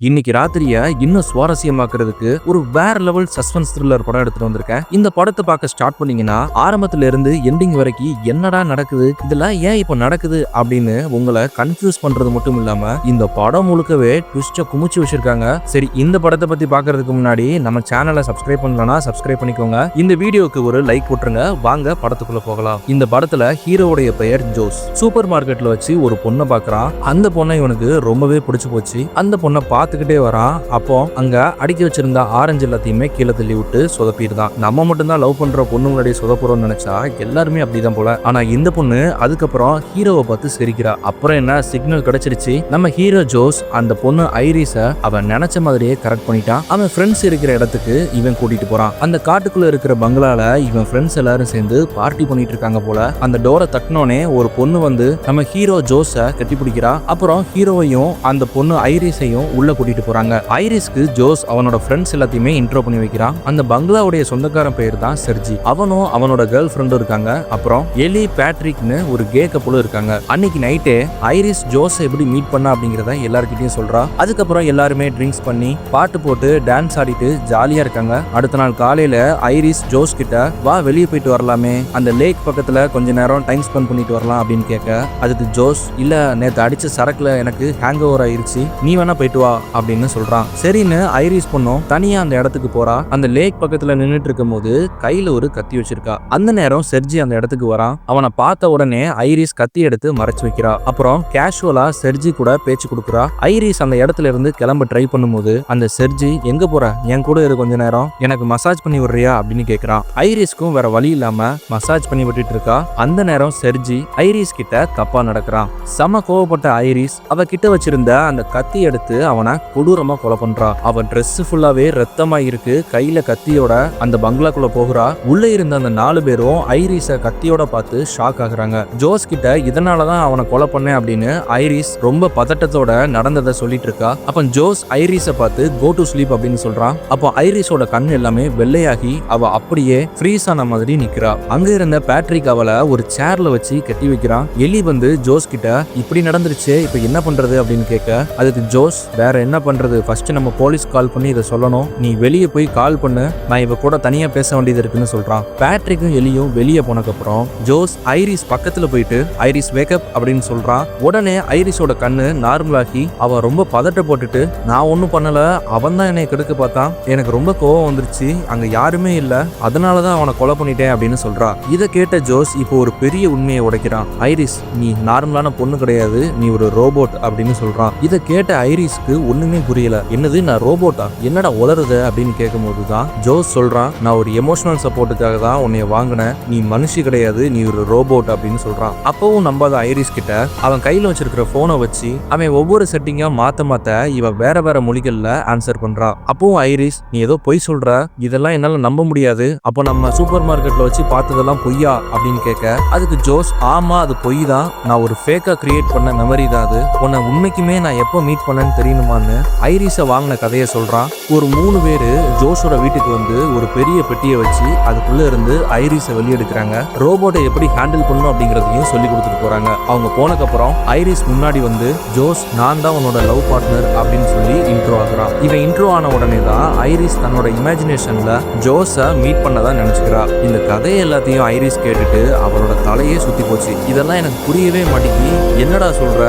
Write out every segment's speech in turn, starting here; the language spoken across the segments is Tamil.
இன்னைக்கு ராத்திரிய இன்னும் சுவாரஸ்யமாக்குறதுக்கு ஒரு வேற லெவல் சஸ்பென்ஸ் த்ரில்லர் படம் எடுத்துட்டு வந்திருக்கேன். இந்த படத்தை பார்க்க ஸ்டார்ட் பண்ணீங்கன்னா ஆரம்பத்துல இருந்து எண்டிங் வரைக்கும் என்னடா நடக்குது, இதெல்லாம் ஏன் இப்போ நடக்குது அப்படின்னு உங்களை கன்ஃபியூஸ் பண்றது மட்டும் இல்லாம இந்த படம் முழுக்கவே ட்விஸ்ட குமிச்சு வச்சிருக்காங்க. சரி, இந்த படத்தை பத்தி பாக்குறதுக்கு முன்னாடி நம்ம சேனலை சப்ஸ்கிரைப் பண்ணலனா சப்ஸ்கிரைப் பண்ணிக்கோங்க. இந்த வீடியோக்கு ஒரு லைக் போட்டுருங்க. வாங்க படத்துக்குள்ள போகலாம். இந்த படத்துல ஹீரோவுடைய பெயர் ஜோஸ். சூப்பர் மார்க்கெட்ல வச்சு ஒரு பொண்ணை பாக்குறான். அந்த பொண்ணை இவனுக்கு ரொம்பவே பிடிச்சு போச்சு. அந்த பொண்ணை பார்த்துக்கிட்டே வரான். அப்போ அங்க அடிக்க வச்சிருந்த ஆரஞ்சு எல்லாத்தையுமே கீழே தள்ளி விட்டு சொதப்பிடுதான். நம்ம மட்டும்தான் லவ் பண்ற பொண்ணு முன்னாடி சொதப்புறோம்னு நினைச்சா எல்லாருமே அப்படிதான் போல. ஆனா இந்த பொண்ணு அதுக்கப்புறம் ஹீரோவை பார்த்து சிரிக்கிறா. அப்புறம் என்ன, சிக்னல் கிடைச்சிருச்சு. நம்ம ஹீரோ ஜோஸ் அந்த பொண்ணு ஐரிஸ அவன் நினைச்ச மாதிரியே கரெக்ட் பண்ணிட்டான். அவன் ஃப்ரெண்ட்ஸ் இருக்கிற இடத்துக்கு இவன் கூட்டிட்டு போறான். அந்த காட்டுக்குள்ள இருக்கிற பங்களால இவன் ஃப்ரெண்ட்ஸ் எல்லாரும் சேர்ந்து பார்ட்டி பண்ணிட்டு இருக்காங்க போல. அந்த டோரை தட்டினோனே ஒரு பொண்ணு வந்து நம்ம ஹீரோ ஜோஸ கட்டி பிடிக்கிறா. அப்புறம் ஹீரோவையும் அந்த பொண்ணு ஐரிஸையும் உள்ள கூட்டிட்டு போறாங்க. ஐரிஸ்க்கு ஜோஸ் அவனோட ஃப்ரெண்ட்ஸ் எல்லாத்தையுமே இன்ட்ரோ பண்ணி வைக்கிறான். அந்த பங்களாவுடைய சொந்தக்காரன் பேர் தான் செர்ஜி. அவனும் அவனோட கேர்ள் ஃப்ரெண்டும் இருக்காங்க. அப்புறம் எலி பேட்ரிக்னு ஒரு கே கப்புளும் இருக்காங்க. அன்னைக்கு நைட்டே ஐரிஸ் ஜோஸ் எப்படி மீட் பண்ணா அப்படிங்கறத எல்லார்கிட்டயும் சொல்றா. அதுக்கப்புறம் எல்லாருமே ட்ரிங்க்ஸ் பண்ணி பாட்டு போட்டு டான்ஸ் ஆடிட்டு ஜாலியா இருக்காங்க. அடுத்த நாள் காலையில ஐரிஸ் ஜோஸ் கிட்ட வா வெளியே போயிட்டு வரலாமே, அந்த லேக் பக்கத்துல கொஞ்ச நேரம் டைம் ஸ்பெண்ட் பண்ணிட்டு வரலாம் அப்படின்னு கேட்க, அதுக்கு ஜோஸ் இல்ல நேத்து அடிச்ச சரக்குல எனக்கு ஹேங் ஓவர் ஆயிருச்சு, நீ வேணா போயிட்டு வா அப்படின்னு சொல்றான். சரின்னு ஐரிஸ் பொண்ணும் தனியா அந்த இடத்துக்கு போறா. அந்த லேக் பக்கத்துல நின்னுட்டு இருக்கும் போது கையில ஒரு கத்தி வச்சிருக்கா. அந்த நேரம் செர்ஜி அந்த இடத்துக்கு வரான். அவனை பார்த்த உடனே ஐரிஸ் கத்தி எடுத்து மறைச்சு வைக்கிறா. அப்புறம் கேஷுவலா செர்ஜி கூட பேச்சு கொடுக்குறா. ஐரிஸ் அந்த இடத்துல இருந்து கிளம்ப ட்ரை பண்ணும்போது அந்த செர்ஜி எங்க போற, என் கூட இரு கொஞ்ச நேரம், எனக்கு மசாஜ் பண்ணி விடுறியா அப்படின்னு கேக்குறான். ஐரிஸ்க்கும் வேற வழி இல்லாம மசாஜ் பண்ணி விட்டுட்டு இருக்கா. அந்த நேரம் செர்ஜி ஐரிஸ் கிட்ட தப்பா நடக்கிறான். செம கோவப்பட்ட ஐரிஸ் அவ கிட்ட வச்சிருந்த அந்த கத்தி எடுத்து அவனை கொடூரமா கொலை பண்றா. அவன் ட்ரெஸ் ஃபுல்லாவே ரத்தமா இருக்கு. கையில கத்தியோட அந்த பங்களாக்குள்ள போகிறா. உள்ள இருந்த அந்த 4 பேரும் ஐரிஸ கத்தியோட பார்த்து ஷாக் ஆகுறாங்க. ஜோஸ் கிட்ட இதனாலதான் அவனை கொலை பண்ணேன் அப்படின்னு ஐரிஸ் ரொம்ப பதட்டத்தோட நடந்ததை சொல்லிட்டு இருக்கா. அப்ப ஜோஸ் ஐரிஸ பார்த்து கோ டு ஸ்லீப் அப்படின்னு சொல்றான். அப்போ ஐரிஸோட கண் எல்லாமே வெள்ளையாகி அவ அப்படியே ஃப்ரீஸ் ஆன மாதிரி நிக்கிறா. அங்க இருந்த பேட்ரிக் அவளை ஒரு சேர்ல வச்சு கட்டி வைக்கிறான். எலி வந்து ஜோஸ் கிட்ட இப்படி நடந்துருச்சு, இப்ப என்ன பண்றது அப்படின்னு கேட்க, அதுக்கு ஜோஸ் வேற என்ன பண்றது, ஃபர்ஸ்ட் நம்ம போலீஸ் கால் பண்ணி இதை சொல்லணும், நீ வெளியே போய் கால் பண்ணு, நான் இவ கூட தனியா பேச வேண்டியது இருக்குன்னு சொல்றான். பேட்ரிக்கும் எலியும் வெளியே போனதுக்கப்புறம் ஜோஸ் ஐரிஸ் பக்கத்துல போயிட்டு ஐரிஸ் வேக்கப் அப்படின்னு சொல்றான். உடனே ஐரிஸோட கண்ணு நார்மலாகி அவ ரொம்ப பதட்ட போட்டுட்டு, நான் ஒன்னும் பண்ணல, அவன் தான் என்னை கெடுக்க பார்த்தான், எனக்கு ரொம்ப கோவம் வந்துருச்சு, அங்க யாருமே இல்ல, அதனாலதான் அவனை கொலை பண்ணிட்டேன் அப்படின்னு சொல்றா. இதை கேட்ட ஜோஸ் இப்போ ஒரு பெரிய உண்மையை உடைக்கிறான். ஐரிஸ், நீ நார்மலான பொண்ணு கிடையாது, நீ ஒரு ரோபோட் அப்படின்னு சொல்றான். இதை கேட்ட ஐரிஸ்க்கு ஒண்ணுமே புரியல. என்னது, நான் ரோபோட்டா, என்னடா உளருது அப்படின்னு கேட்கும் போதுதான் ஜோஸ் சொல்றான், நான் ஒரு எமோஷனல் சப்போர்ட்டுக்காக தான் உன்னைய வாங்கினேன், நீ மனுஷி கிடையாது, நீ ஒரு ரோபோட் அப்படின்னு சொல்றான். அப்பவும் நம்பாத ஐரிஸ் கிட்ட அவன் கையில வச்சிருக்கிற போனை வச்சு அவன் ஒவ்வொரு செட்டிங்கா மாத்த இவன் வேற வேற மொழிகள்ல ஆன்சர் பண்றான். அப்பவும் ஐரிஸ், நீ ஏதோ பொய் சொல்ற, இதெல்லாம் என்னால நம்ப முடியாது, அப்போ நம்ம சூப்பர் மார்க்கெட்ல வச்சு பார்த்ததெல்லாம் பொய்யா அப்படின்னு கேட்க, அதுக்கு ஜோஸ் ஆமா அது பொய் தான், நான் ஒரு ஃபேக்கா கிரியேட் பண்ண மெமரி தான் அது, உன்னை உண்மைக்குமே நான் எப்போ மீட் பண்ணேன்னு தெரியணுமான்னு ஐரிஸ வாங்கின கதையை சொல்றான். ஒரு 3 பேரு ஜோஸோட வீட்டுக்கு வந்து ஒரு பெரிய பெட்டியை வச்சு அதுக்குள்ள இருந்து ஐரிஸ வெளியெடுக்கிறாங்க. ரோபோட்டை எப்படி ஹேண்டில் பண்ணணும் அப்படிங்கறதையும் சொல்லி கொடுத்துட்டு போறாங்க. அவங்க போனதுக்கப்புறம் ஐரிஸ் முன்னாடி வந்து ஜோஸ், நான் தான் உன்னோட லவ் பார்ட்னர் அப்படின்னு சொல்லி இன்ட்ரோ ஆகுறான். இவன் இன்ட்ரோ ஆன உடனே தான் ஐரிஸ் தன்னோட இமேஜினேஷன்ல ஜோஸ மீட் பண்ணதான் நினைச்சுக்கிறா. இந்த கதையை எல்லாத்தையும் ஐரிஸ் கேட்டுட்டு அவளோட தலையே சுத்தி போச்சு. இதெல்லாம் எனக்கு புரியவே மாட்டேங்கி, என்னடா சொல்ற,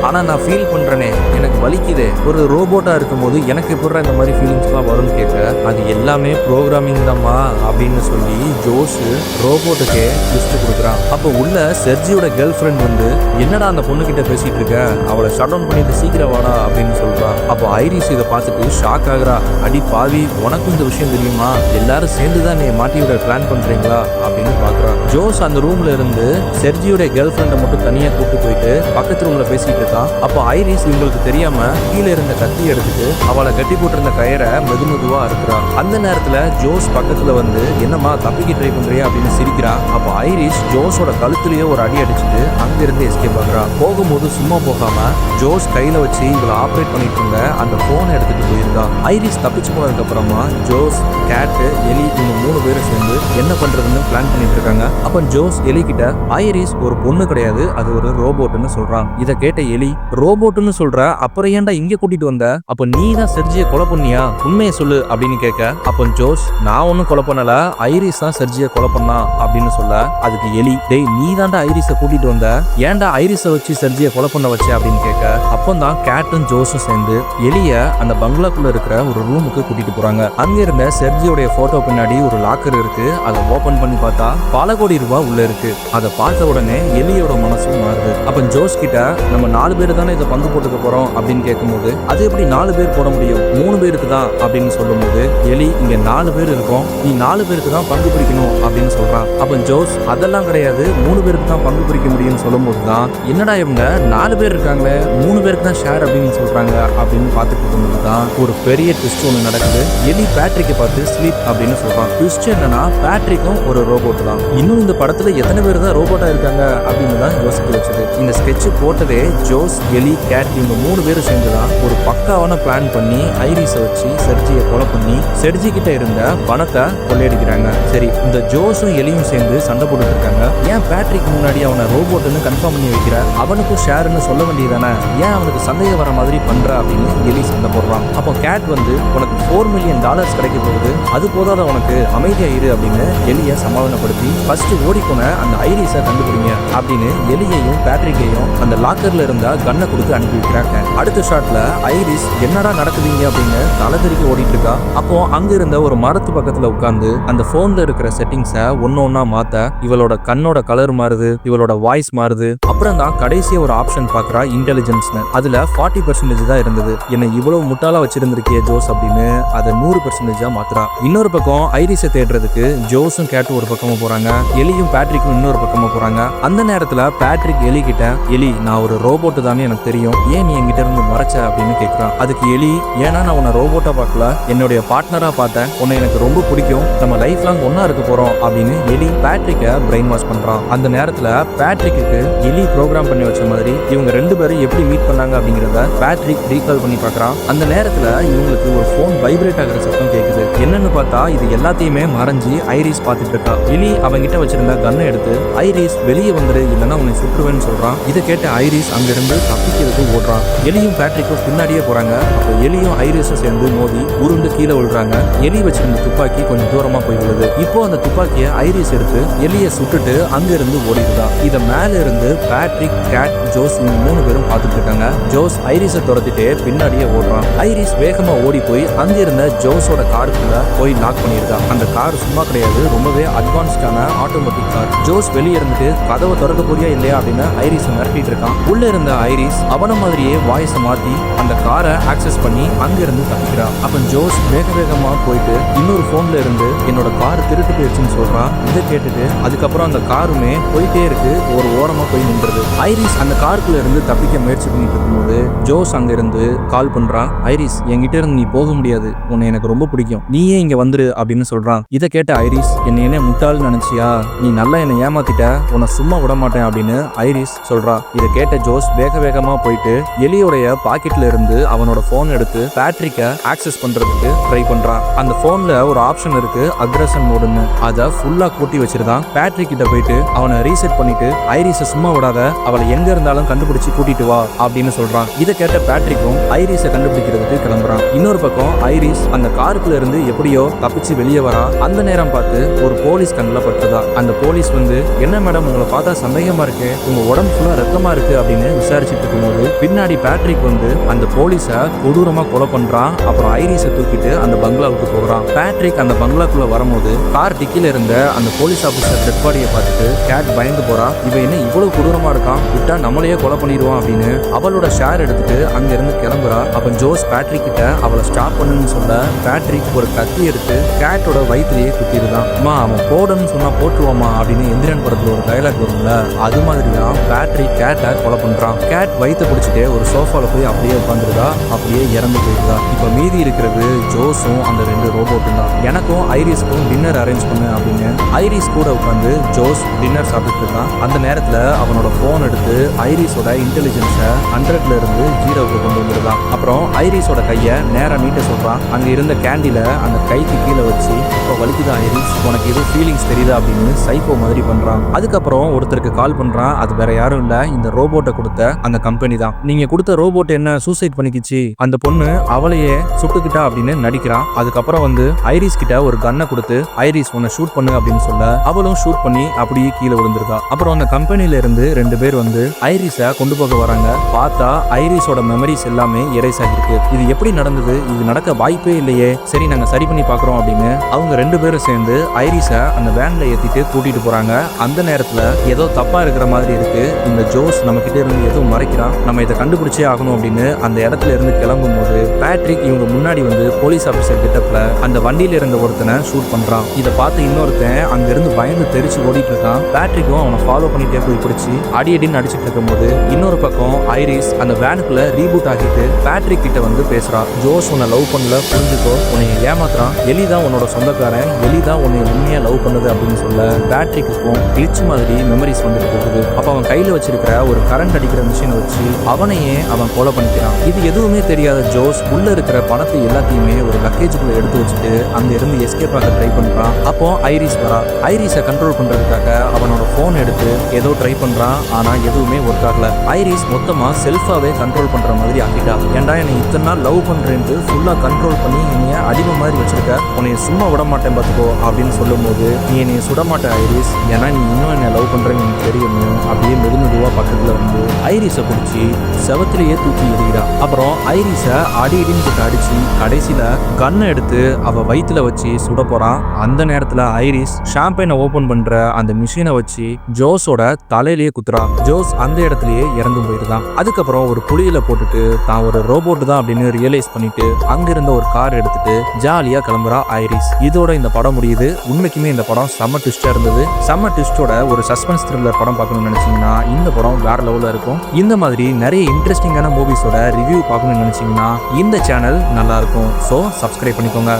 ஆனா நான் ஃபீல் பண்றேனே, எனக்கு வலிக்குதே, ஒரு ரோபோட்டா இருக்கும்போது எனக்கு எப்படி இந்த மாதிரி ஃபீலிங்ஸ்லாம் வரும்னு கேட்க, அது எல்லாமே ப்ரோக்ராமிங் தான்மா அப்படின்னு சொல்லி ஜோஸ் ரோபோட்டுக்கே லிஸ்ட் கொடுக்குறான். அப்போ உள்ள செர்ஜியோட கேர்ள் ஃப்ரெண்ட் வந்து, என்னடா அந்த பொண்ணு கிட்ட பேசிட்டு இருக்க, அவளை ஷட் டவுன் பண்ணிட்டு சீக்கிரம் வாடா அப்படின்னு சொல்றான். அப்போ ஐரிஸ் இதை பார்த்துட்டு ஷாக் ஆகுறா. அடி பாவி, உனக்கும் இந்த விஷயம் தெரியுமா, எல்லாரும் சேர்ந்துதான் நீ மாட்டி விட பிளான் பண்றீங்களா அப்படின்னு பாக்குறான். ஜோஸ் அந்த ரூம்ல இருந்து செர்ஜியோட கேர்ள் ஃப்ரெண்டை மட்டும் தனியா கூப்பிட்டு போயிட்டு பக்கத்து ரூம்ல பேசிட்டு இருக்கான். அப்போ ஐரிஸ் இவங்களுக்கு தெரியாம கீழே இருந்த கத்தி எடுத்துட்டு அவளை கட்டி போட்டிருந்த கயிறை மெதுமெதுவா இருக்கிறான். அந்த நேரத்துல ஜோஸ் பக்கத்துல வந்து, என்னம்மா தப்பிக்க ட்ரை பண்றியா அப்படின்னு சிரிக்கிறான். அப்போ ஐரிஸ் ஜோஸோட கழுத்துலயே ஒரு அடி அடிச்சுட்டு அங்கிருந்து எஸ்கேப் ஆகுறான். போகும்போது சும்மா போகாம ஜோஸ் கையில வச்சு இவளை ஆப்ரேட் பண்ணிட்டு இருந்த அந்த போனை எடுத்துட்டு போய் போயிருக்கா. ஐரிஸ் தப்பிச்சு போனதுக்கு அப்புறமா ஜோஸ், கேட், எலி இவங்க 3 பேரும் சேர்ந்து என்ன பண்றதுன்னு பிளான் பண்ணிட்டு இருக்காங்க. அப்ப ஜோஸ் எலி கிட்ட ஐரிஸ் ஒரு பொண்ணு கிடையாது, அது ஒரு ரோபோட்னு சொல்றான். இத கேட்ட எலி, ரோபோட்னு சொல்ற, அப்புறம் ஏன்டா இங்க கூட்டிட்டு வந்த? அப்ப நீ தான் செர்ஜியை கொலை பண்ணியா? உண்மையை சொல்லு அப்படின்னு கேட்க, அப்ப ஜோஸ் நான் ஒன்னும் கொலை பண்ணல, ஐரிஸ் தான் செர்ஜியை கொலை பண்ணா அப்படின்னு சொல்ல, அதுக்கு எலி, டேய் நீ தான்டா ஐரிஸை கூட்டிட்டு வந்த, ஏன்டா ஐரிஸை வச்சு செர்ஜியை கொலை பண்ண வச்ச அப்படின்னு கேட்க, அப்பந்தான் கேட்டும் ஜோஸும் சேர்ந்து எலிய அந்த பங்களாக்குள்ள இருக்கிற ஒரு ரூமுக்கு கூட்டிட்டு போறாங்க. அங்க இருந்த செர்ஜியோட போட்டோ பின்னாடி ஒரு லாக்கர் இருக்கு. அதை ஓபன் பண்ணி பார்த்தா பல கோடி ரூபாய் உள்ள இருக்கு. அதை பார்த்த உடனே எலியோட மனசும் மாறுது. அப்ப ஜோஸ் கிட்ட நம்ம 4 பேர் தானே இதை பங்கு போட்டுக்க போறோம் அப்படின்னு கேட்கும்போது, அது எப்படி 4 பேர் போட முடியும், 3 பேருக்கு தான் அப்படின்னு சொல்லும் போது, எலி இங்க 4 பேர் இருக்கோம், நீ 4 பேருக்கு தான் பங்கு பிரிக்கணும் அப்படின்னு சொல்றான். அப்ப ஜோஸ் அதெல்லாம் கிடையாது, 3 பேருக்கு தான் பங்கு பிரிக்க முடியும்னு சொல்லும் போதுதான், என்னடா இவங்க 4 பேர் இருக்காங்களே 3 பேருக்கு தான் ஷேர் அப்படின்னு சொல்றாங்க அப்படின்னு பார்த்துட்டு இருக்கும்போதுதான் ஒரு பெரிய ட்விஸ்ட் ஒன்று நடக்குது. எலி பேட்ரிக்கை பார்த்து ஸ்லீப் அப்படின்னு சொல்றான். ட்விஸ்ட் என்னன்னா பேட்ரிக்கும் ஒரு ரோபோட் தான். இன்னும் இந்த படத்துல எத்தனை பேர் தான் ரோபோட்டா இருக்காங்க அப்படின்னு தான் யோசிக்க வச்சது. இந்த ஸ்கெட்ச் போட்டதே ஜோஸ், எலி, கேட் இவங்க 3 பேரும் சேர்ந்துதான் ஒரு பக்காவான பிளான் பண்ணி ஐரிஸை வச்சு செர்ஜியை கொலை பண்ணி செர்ஜி கிட்ட இருந்த பணத்தை கொள்ளையடிக்கிறாங்க. சரி, இந்த ஜோஸும் எலியும் சேர்ந்து சண்டை போட்டுட்டு இருக்காங்க. ஏன் பேட்ரிக் முன்னாடி அவனை ரோபோட்னு கன்ஃபார்ம் பண்ணி வைக்கிற, அவனுக்கும் ஷேர்னு சொல்ல வேண்டியதானே, ஏன் அவனுக்கு சந்தேகம் வர மாதிரி பண்ற அப்படின்னு எலி சண்டை போடுறான். அப்போ கேட் வந்து உனக்கு $4 மில்லியன் கிடைக்க போகுது, அது போதாத உனக்கு, அமைதியா இரு அப்படின்னு எலியை சமாதானப்படுத்தி ஃபர்ஸ்ட் ஓடி போன அந்த ஐரிஸை கண்டுபிடிங்க அப்படின்னு எலியையும் பேட்ரிக்கையும் அந்த லாக்கர்ல இருந்த கன்னை கொடுத்து அனுப்பி வைக்கிறாங்க. அடுத்த ஷாட்ல ஐரிஸ் என்னடா நடக்குதுங்க அப்படின்னு தலைதறிக்க ஓடிட்டு இருக்கா. அப்போ அங்க இருந்த ஒரு மரத்து பக்கத்துல உட்கார்ந்து அந்த போன்ல இருக்கிற செட்டிங்ஸை ஒன்னொன்னா மாத்த இவளோட கண்ணோட கலர் மாறுது, இவளோட வாய்ஸ் மாறுது. அப்புறம் தான் கடைசியா ஒரு ஆப்ஷன் பாக்குறா, இன்டெலிஜென்ஸ்னு. அதுல 40% தான் இருந்தது. என்ன இவ்வளவு முட்டாளா வச்சிருந்திருக்கிய ஜோஸ் அப்படின்னு அதை 100% மாத்துறா. இன்னொரு பக்கம் ஐரிஸை தேடுறதுக்கு ஜோஸும் கேட்டும் ஒரு பக்கமா போறாங்க, எலியும் பேட்ரிக்கும் இன்னொரு பக்கமா போறாங்க. அந்த நேரத்துல பேட்ரிக் எலி கிட்ட, எலி நான் ஒரு ரோபோட் தானே எனக்கு தெரியும், ஏன் நீ என்கிட்ட இருந்து மறைச்ச அப்படின்னு கேட்கிறான். அதுக்கு எலி, ஏன்னா நான் உன்னை ரோபோட்டா பார்க்கல, என்னுடைய பார்ட்னரா பார்த்தேன், உன்னை எனக்கு ரொம்ப பிடிக்கும், நம்ம லைஃப் லாங் ஒன்னா இருக்க போறோம் அப்படின்னு எலி பேட்ரிக்கை பிரெயின் வாஷ் பண்றான். அந்த நேரத்துல பேட்ரிக்கு எலி ப்ரோக்ராம் பண்ணி வச்ச மாதிரி இவங்க 2 பேரும் எப்படி மீட் பண்ணாங்க அப்படிங்கிறத பேட்ரிக் ரீகால் பண்ணி பார்க்கறான். அந்த நேரத்துல இவங்களுக்கு ஒரு போன் வைப்ரேட் ஆகிற சத்தம் கேட்குது. என்னன்னு பார்த்தா இது எல்லாத்தையுமே மறைஞ்சி ஐரிஸ் பார்த்துட்டு இருக்கா. எலி அவங்கிட்ட வச்சிருந்த கன்னை எடுத்து, ஐரிஸ் வெளியே வந்துரு இல்லைன்னா உன்னை சுற்றுவேன்னு சொல்றான். இதை கேட்ட ஐரிஸ் அங்கிருந்து தப்பிக்கிறதுக்கு ஓடுறான். எலியும் பேட்ரிக்கும் பின்னாடியே போறாங்க. அப்போ எலியும் ஐரிஸும் சேர்ந்து மோதி உருண்டு கீழே விழுறாங்க. எலி வச்சிருந்த துப்பாக்கி கொஞ்சம் தூரமா போய் விழுது. இப்போ அந்த துப்பாக்கியை ஐரிஸ் எடுத்து எலியை சுட்டுட்டு அங்கிருந்து ஓடிடுதான். இதை மேல இருந்து பேட்ரிக், கேட், ஜோஸ் 3 பேரும் பார்த்துட்டு இருக்காங்க. ஜோஸ் ஐரிஸை துரத்திட்டே பின்னாடியே ஓடுறான். ஐரிஸ் வேகமா ஓடி போய் அங்க இருந்த ஜோஸோட காருக்குள்ள போய் லாக் பண்ணியிருக்கான். அந்த கார் சும்மா கிடையாது, ரொம்பவே அட்வான்ஸ்டான ஆட்டோமேட்டிக் கார். ஜோஸ் வெளியே இருந்துட்டு கதவை திறக்க போறியா இல்லையா அப்படின்னு ஐரிஸ் மிரட்டிட்டு இருக்கான். உள்ள இருந்த ஐரிஸ் அவன மாதிரியே வாய்ஸை மாத்தி அந்த காரை ஆக்சஸ் பண்ணி அங்கிருந்து தப்பிக்கிறான். அப்ப ஜோஸ் வேகமா போயிட்டு இன்னொரு போன்ல இருந்து என்னோட கார் திருட்டு போயிடுச்சுன்னு சொல்றான். இதை கேட்டுட்டு அதுக்கப்புறம் அந்த காருமே போயிட்டே இருக்கு, ஒரு ஓரமா போய் நின்றது. ஐரிஸ் அந்த காருக்குள்ள இருந்து தப்பிக்க முயற்சி பண்ணிட்டு இருக்கும்போது ஜோஸ் அங்க இருந்து கால் பண்றான். ஐரிஸ் என்கிட்ட இருந்து நீ போக முடியாது, உன்னை எனக்கு ரொம்ப பிடிக்கும், நீயே இங்க வந்துரு அப்படின்னு சொல்றான். இதை கேட்ட ஐரிஸ், என்ன முட்டாள்னு நினைச்சியா, நீ நல்லா என்னை ஏமாத்திட்ட, உன்னை சும்மா விட மாட்டேன் அப்படின்னு ஐரிஸ் சொல்றா. இதை கேட்ட ஜோஸ் வேகமா போயிட்டு எலியோடைய பாக்கெட்ல இருந்து அவனோட போன் எடுத்து பேட்ரிக்கை ஆக்சஸ் பண்றதுக்கு ட்ரை பண்றான். அந்த போன்ல ஒரு ஆப்ஷன் இருக்கு, அக்ரஷன் மோடுன்னு. அதை ஃபுல்லா கூட்டி வச்சிருந்தான். பேட்ரிக் கிட்ட போயிட்டு அவனை ரீசெட் பண்ணிட்டு ஐரிஸை சும்மா விடாத, அவளை எங்க இருந்தாலும் கண்டுபிடிச்சு கூட்டிட்டு வா அப்படின்னு சொல்றான். இதை கேட்ட பேட்ரிக்கும் ஐரிஸை கண்டுபிடிக்கிறதுக்கு கிளம்புறான். இன்னொரு பக்கம் ஐரிஸ் அந்த காருக்குள்ள இருந்து எப்படியோ தப்பிச்சு வெளியே வரா. அந்த நேரம் பார்த்து ஒரு போலீஸ் கண்ணில் பட்டுதா. அந்த போலீஸ் வந்து, என்ன மேடம் உங்களை பார்த்தா சந்தேகமா இருக்கு, உங்க உடம்பு ஃபுல்லா ரத்தமா இருக்கு அப்படின்னு விசாரிச்சுட்டு இருக்கும்போது பின்னாடி பேட்ரிக் வந்து அந்த போலீஸை கொடூரமா கொலை பண்றான். அப்புறம் ஐரிஸை தூக்கிட்டு அந்த பங்களாவுக்கு போகிறான். பேட்ரிக் அந்த பங்களாக்குள்ள வரும்போது கார் டிக்கில இருந்த அந்த போலீஸ் ஆபீசர் டெட் பாடியை பார்த்துட்டு கேட் பயந்து போறா. இவன் என்ன இவ்வளவு கொடூரமா இருக்கான், விட்டா நம்மளையே கொலை பண்ணிடுவான் அப்படின்னு அவளோட ஷேர் எடுத்துட்டு அங்க இருந்து கிளம்புறா. அப்ப ஜோஸ் பேட்ரிக் கிட்ட அவளை ஸ்டாப் பண்ணுன்னு சொல்ல பேட்ரிக் ஒரு கத்தி எடுத்து கேட்டோட வயிற்றுலயே குத்திருந்தான். அம்மா அவன் போடணும்னு சொன்னா போட்டுருவாமா அப்படின்னு எந்திரன் படத்துல ஒரு டைலாக் வரும்ல, அது மாதிரி தான் பேட்ரிக் கேட்டை கொலை பண்றான். கேட் வயிற்ற பிடிச்சிட்டு ஒரு சோஃபால போய் அப்படியே உட்காந்துருதா, அப்படியே இறந்து போயிருந்தா. இப்ப மீதி இருக்கிறது ஜோஸும் அந்த 2 ரோபோட்டும் தான். எனக்கும் ஐரிஸ்க்கும் டின்னர் அரேஞ்ச் பண்ணு அப்படின்னு ஐரிஸ் கூட உட்காந்து ஜோஸ் டின்னர் சாப்பிட்டு இருக்கான். அந்த நேரத்துல அவனோட போன் எடுத்து ஐரிஸோட இன்டெலிஜென்ஸை 100ல இருந்து 0க்கு கொண்டு வந்துருந்தான். அப்புறம் ஐரிஸோட கையை நேரா நீட்ட சொல்றான். அங்க இருந்த கேண்டில அந்த கைக்கு கீழே வச்சு இப்போ வலிக்குதா ஐரிஸ், உனக்கு ஏதோ ஃபீலிங்ஸ் தெரியுதா அப்படின்னு சைக்கோ மாதிரி பண்றான். அதுக்கப்புறம் ஒருத்தருக்கு கால் பண்றான். அது வேற யாரும் இல்ல, இந்த ரோபோட்டை கொடுத்த அந்த கம்பெனி தான். நீங்க கொடுத்த ரோபோட் என்ன சூசைட் பண்ணிக்கிச்சு, அந்த பொண்ணு அவளையே சுட்டுக்கிட்டா அப்படின்னு நடிக்கிறான். அதுக்கப்புறம் வந்து ஐரிஸ் கிட்ட ஒரு கன்னை கொடுத்து ஐரிஸ் உன்னை ஷூட் பண்ணு அப்படின்னு சொல்ல அவளும் ஷூட் பண்ணி அப்படியே கீழே விழுந்திருக்கா. அப்புறம் அந்த கம்பெனில இருந்து 2 பேர் வந்து ஐரிஸை கொண்டு போக வராங்க. பார்த்தா ஐரிஸோட மெமரிஸ் எல்லாமே எரேஸ் ஆகிருக்கு. இது எப்படி நடந்தது, இது நடக்க வாய்ப்பே இல்லையே, சரி நாங்க சரி பண்ணி பாக்குறோம் அப்படின்னு அவங்க 2 பேரும் சேர்ந்து ஐரிஸை அந்த வேன்ல ஏத்திட்டு கூட்டிட்டு போறாங்க. அந்த நேரத்துல ஏதோ தப்பா இருக்கிற மாதிரி இருக்கு, இந்த ஜோஸ் நம்ம கிட்ட இருந்து ஏதோ மறைக்கிறான், நம்ம இதை கண்டுபிடிச்சே ஆகணும் அப்படின்னு அந்த இடத்துல இருந்து கிளம்பும் போது பேட்ரிக் இவங்க முன்னாடி வந்து போலீஸ் ஆபீசர் கிட்டப்ல அந்த வண்டியில இருந்த ஒருத்தனை ஷூட் பண்றான். இதை பார்த்து இன்னொருத்தன் அங்க இருந்து பயந்து தெரிச்சு ஓடிட்டு இருக்கான். பேட்ரிக்கும் அவனை ஃபாலோ பண்ணிட்டே போய் பிடிச்சி அடியடின்னு அடிச்சுட்டு இருக்கும் போது இன்னொரு பக்கம் ஐரிஸ் அந்த வேனுக்குள்ள ரீபூட் ஆகிட்டு பேட்ரிக் கிட்ட வந்து பேசுறான். ஜோஸ் உன்னை லவ் பண்ணல, புரிஞ்சுக்கோ, உன்னை ஏமாத்துறான், எலிதான் உன்னோட சொந்தக்காரன், எலிதான் உன்னை உண்மையா லவ் பண்ணுது அப்படின்னு சொல்ல பேட்ரிக்கும் கிளிச் மாதிரி மெமரிஸ் வந்துட்டு போகுது. அப்ப அவன் கையில வச்சிருக்கிற ஒரு கரண்ட் அடிக்கிற மிஷினை வச்சு அவனையே அவன் கொலை பண்ணிக்கிறான். இது எதுவுமே தெரியாத ஜோஸ் உள்ள இருக்கிற பணத்தை எல்லாத்தையுமே ஒரு லக்கேஜுக்குள்ள எடுத்து வச்சுட்டு அங்க இருந்து எஸ்கேப் ஆக ட்ரை பண்றான். அப்போ ஐரிஸ் வரா. ஐரிஸை கண்ட்ரோல் பண்றதுக்காக அவனோட போன் எடுத்து ஏதோ ட்ரை பண்றான். ஆனா எதுவுமே ஒர்க் ஆகல. ஐரிஸ் மொத்தமா செல்ஃபாவே கண்ட்ரோல் பண்ற மாதிரி ஆகிட்டா. ஏன்டா என்னை இத்தனை நாள் லவ் பண்றேன்ட்டு ஃபுல்லா கண்ட்ரோல் பண்ணி என்னைய அடிமை மாதிரி வச்சிருக்க, உன்னை சும்மா விட மாட்டேன் பார்த்துக்கோ அப்படின்னு சொல்லும் போது நீ என்னைய சுட மாட்ட ஐரிஸ், ஏன்னா நீ இன்னும் என்னை லவ் பண்றேன்னு எனக்கு தெரியும் அப்படியே மெதுமெதுவா பக்கத்துல வந்து ஐரிஸை பிடிச்சி செவத்திலேயே தூக்கி எறிகிறா. அப்புறம் ஐரிஸை அடின்னு கிட்ட அடிச்சு கடைசியில கன்னை எடுத்து அவ வயிற்றுல வச்சு சுட போறான். அந்த நேரத்துல ஐரிஸ் ஷாம்பைனை ஓபன் பண்ற அந்த மிஷினை வச்சு ஜோஸோட தலையிலேயே குத்துறா. ஜோஸ் அந்த இடத்துலயே இறந்து போயிருந்தான். அதுக்கப்புறம் ஒரு குழியில போட்டுட்டு தான் ஒரு ரோபோட் தான் அப்படின்னு ரியலைஸ் பண்ணிட்டு அங்கிருந்த ஒரு கார் எடுத்துட்டு ஜாலியா கிளம்புறா ஐரிஸ். இதோட இந்த படம் முடியுது. உண்மைக்குமே இந்த படம் செம்ம ட்விஸ்டா இருந்தது. செம்ம ட்விஸ்டோட ஒரு சஸ்பென்ஸ் த்ரில்லர் படம் பார்க்கணும்னு நினைச்சீங்கன்னா இந்த படம் வேற லெவல்ல இருக்கும். இந்த மாதிரி நிறைய இன்ட்ரெஸ்டிங்கான மூவிஸோட ரிவ்யூ பார்க்கணும்னு நினைச்சீங்கன்னா இந்த சேனல் நல்லா இருக்கும். ஸோ சப்ஸ்கிரைப் பண்ணிக்கோங்க.